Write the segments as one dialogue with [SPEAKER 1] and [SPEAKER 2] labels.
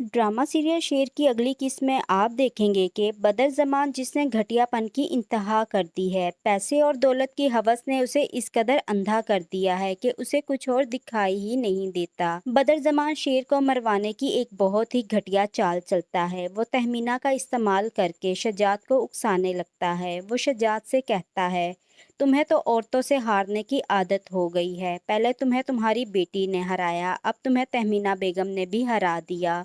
[SPEAKER 1] Drama serial शेर की अगली किस्त में आप देखेंगे कि बदरज़मान जिसने घटियापन की इंतहा कर दी है। पैसे और दौलत की हवस ने उसे इस कदर अंधा कर दिया है कि उसे कुछ और दिखाई ही नहीं देता। बदरज़मान शेर को मरवाने की एक बहुत ही घटिया चाल चलता है। वो तहमीना का इस्तेमाल करके शजात को उकसाने लगता है। वो शजात से कहता है, तुम्हें तो औरतों से हारने की आदत हो गई है। पहले तुम्हें तुम्हारी बेटी ने हराया, अब तुम्हें तहमीना बेगम ने भी हरा दिया।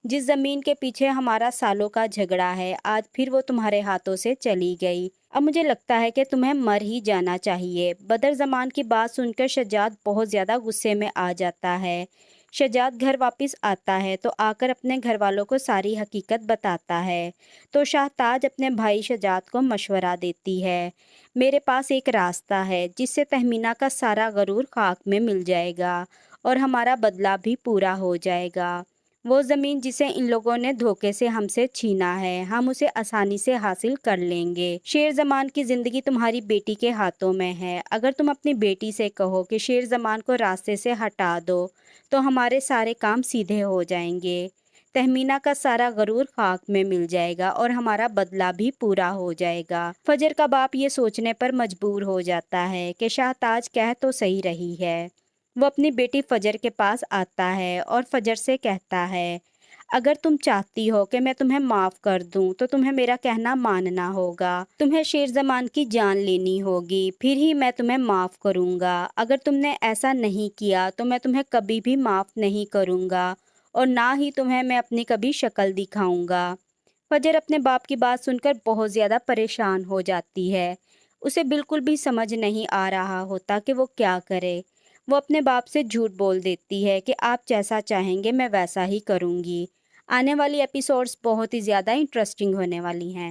[SPEAKER 1] जिस जमीन के पीछे हमारा सालों का झगड़ा है, आज फिर वो तुम्हारे हाथों से चली गई। अब मुझे लगता है कि तुम्हें मर ही जाना चाहिए। बदर जमान की बात सुनकर शजात बहुत ज्यादा गुस्से में आ जाता है। शजात घर वापस आता है तो आकर अपने घर वालों को सारी हकीकत बताता है। तो शाहताज अपने भाई शजात को मशवरा देती है, मेरे पास एक रास्ता है जिससे तहमीना का सारा गरूर खाक में मिल जाएगा और हमारा बदला भी पूरा हो जाएगा। वो ज़मीन जिसे इन लोगों ने धोखे से हमसे छीना है, हम उसे आसानी से हासिल कर लेंगे। शेर जमान की ज़िंदगी तुम्हारी बेटी के हाथों में है। अगर तुम अपनी बेटी से कहो कि शेर जमान को रास्ते से हटा दो तो हमारे सारे काम सीधे हो जाएंगे। तहमीना का सारा गरूर खाक में मिल जाएगा और हमारा बदला भी पूरा हो जाएगा। फजर का बाप ये सोचने पर मजबूर हो जाता है कि शाहताज कह तो सही रही है। वो अपनी बेटी फजर के पास आता है और फजर से कहता है, अगर तुम चाहती हो कि मैं तुम्हें माफ कर दूं तो तुम्हें मेरा कहना मानना होगा। तुम्हें शेर जमान की जान लेनी होगी, फिर ही मैं तुम्हें माफ करूंगा। अगर तुमने ऐसा नहीं किया तो मैं तुम्हें कभी भी माफ नहीं करूंगा और ना ही तुम्हें मैं अपनी कभी शक्ल दिखाऊंगा। फजर अपने बाप की बात सुनकर बहुत ज्यादा परेशान हो जाती है। उसे बिल्कुल भी समझ नहीं आ रहा होता कि वो क्या करे। वो अपने बाप से झूठ बोल देती है कि आप जैसा चाहेंगे मैं वैसा ही करूंगी। आने वाली एपिसोड्स बहुत ही ज़्यादा इंटरेस्टिंग होने वाली हैं।